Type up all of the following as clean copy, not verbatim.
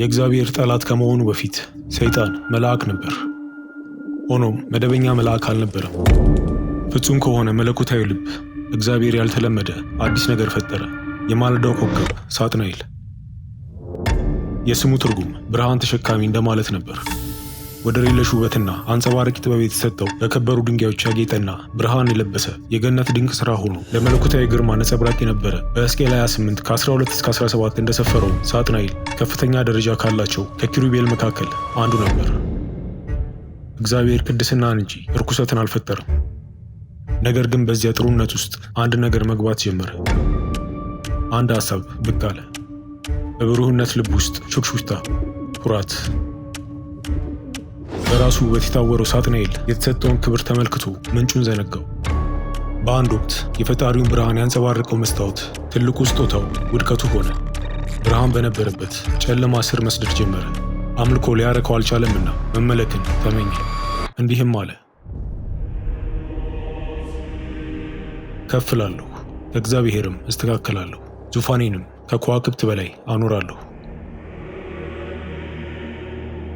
የእግዚአብሔር ጠላት ከመሆኑ በፊት ሰይጣን መልአክ ነበር። ሆኖም መደበኛ መልአክ አልነበረም። ፍጹም ከሆነ መለኮታዊ ልብ እግዚአብሔር ያልተለመደ አዲስ ነገር ፈጠረ። የማለዳው ኮከብ ሳጥናኤል። የስሙ ትርጉም ብርሃን ተሸካሚ እንደማለት ነበር። ወደር የለሽ ውበትና አንጸባራቂ ጥበብ የተሰጠው በከበሩ ድንጋዮች ያጌጠና ብርሃን የለበሰ የገነት ድንቅ ሥራ ሆኖ ለመለኮታዊ ግርማ ነጸብራቅ የነበረ በሕዝቅኤል 28 ከ12 እስከ 17 እንደሰፈረው ሳጥናኤል ከፍተኛ ደረጃ ካላቸው ከኪሩቤል መካከል አንዱ ነበር። እግዚአብሔር ቅድስናን እንጂ ርኩሰትን አልፈጠረም። ነገር ግን በዚያ ጥሩነት ውስጥ አንድ ነገር መግባት ጀመረ። አንድ ሐሳብ ብቅ አለ። በብሩህነት ልብ ውስጥ ሹክሹክታ፣ ኩራት። በራሱ ውበት የታወረው ሳጥናኤል የተሰጠውን ክብር ተመልክቶ ምንጩን ዘነጋው። በአንድ ወቅት የፈጣሪውን ብርሃን ያንጸባረቀው መስታወት ትልቁ ስጦታው ውድቀቱ ሆነ። ብርሃን በነበረበት ጨለማ ስር መስደድ ጀመረ። አምልኮ ሊያረከው አልቻለምና መመለክን ተመኘ። እንዲህም አለ፣ ከፍ እላለሁ፣ ከእግዚአብሔርም እስተካከላለሁ፣ ዙፋኔንም ከከዋክብት በላይ አኖራለሁ።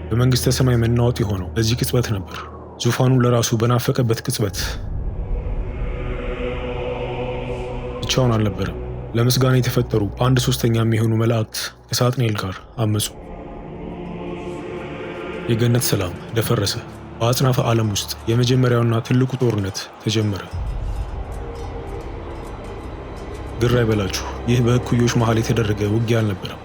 በመንግሥተ ሰማይ መናወጥ የሆነው በዚህ ቅጽበት ነበር። ዙፋኑን ለራሱ በናፈቀበት ቅጽበት ብቻውን አልነበረም። ለምስጋና የተፈጠሩ 1/3 የሚሆኑ መላእክት ከሳጥናኤል ጋር አመፁ። የገነት ሰላም ደፈረሰ። በአጽናፈ ዓለም ውስጥ የመጀመሪያውና ትልቁ ጦርነት ተጀመረ። ግራ አይበላችሁ፣ ይህ በእኩዮች መሃል የተደረገ ውጊያ አልነበረም።